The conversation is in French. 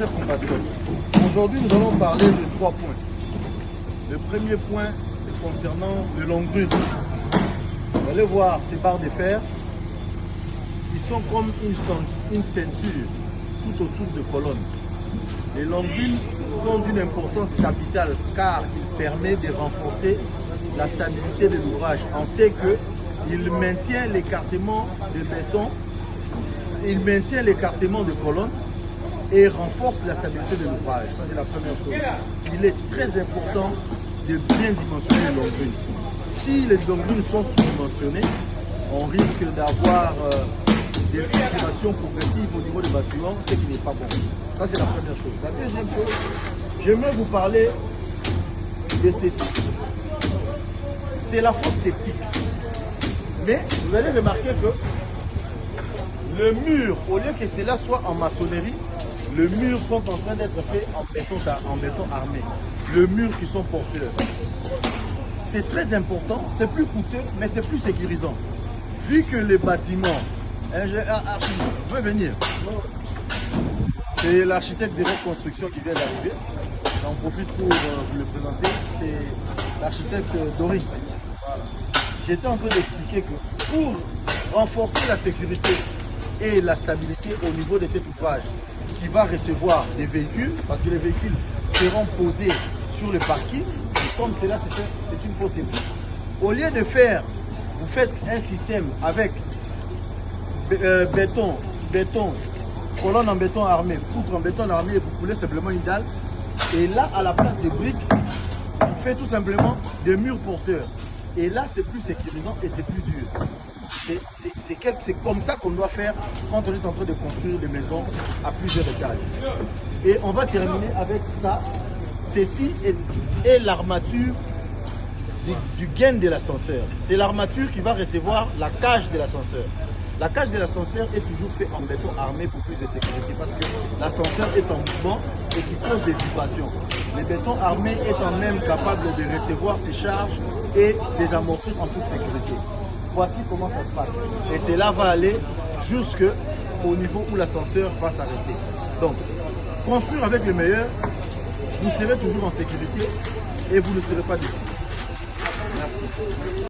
chers compatriotes, aujourd'hui nous allons parler de 3 points. Le premier point, c'est concernant le Longrune. Vous allez voir ces barres de fer, ils sont comme une ceinture tout autour de colonnes. Les Longrunes sont d'une importance capitale car ils permettent de renforcer la stabilité de l'ouvrage. On sait qu'il maintient l'écartement de béton, il maintient l'écartement de colonnes et renforce la stabilité de l'ouvrage. Ça, c'est la première chose. Il est très important de bien dimensionner les Longrunes. Si les Longrunes sont sous-dimensionnés, on risque d'avoir des fissurations progressives au niveau des bâtiments, ce qui n'est pas bon. Ça, c'est la première chose. La deuxième chose, j'aimerais vous parler de ceci. C'est la fosse septique. Mais vous allez remarquer que le mur, au lieu que cela soit en maçonnerie, les murs sont en train d'être faits en béton armé. Les murs qui sont porteurs. C'est très important, c'est plus coûteux, mais c'est plus sécurisant. Vu que les bâtiments, je vais venir. C'est l'architecte de reconstruction qui vient d'arriver. J'en profite pour vous le présenter. C'est l'architecte Dorit. Voilà. J'étais en train d'expliquer que pour renforcer la sécurité et la stabilité au niveau de cet ouvrage qui va recevoir des véhicules, parce que les véhicules seront posés sur le parking, et comme cela c'est une fosse septique. Au lieu de faire, vous faites un système avec béton, colonne en béton armé, poutre en béton armé, et vous coulez simplement une dalle. Et là, à la place des briques, on fait tout simplement des murs porteurs. Et là, c'est plus sécurisant et c'est plus dur. C'est comme ça qu'on doit faire quand on est en train de construire des maisons à plusieurs étages. Et on va terminer avec ça. Ceci est l'armature du gain de l'ascenseur. C'est l'armature qui va recevoir la cage de l'ascenseur. La cage de l'ascenseur est toujours faite en béton armé pour plus de sécurité parce que l'ascenseur est en mouvement et qui cause des vibrations. Le béton armé étant même capable de recevoir ses charges et les amortir en toute sécurité. Voici comment ça se passe. Et cela va aller jusqu'au niveau où l'ascenseur va s'arrêter. Donc, construire avec le meilleur, vous serez toujours en sécurité et vous ne serez pas déçus. Merci.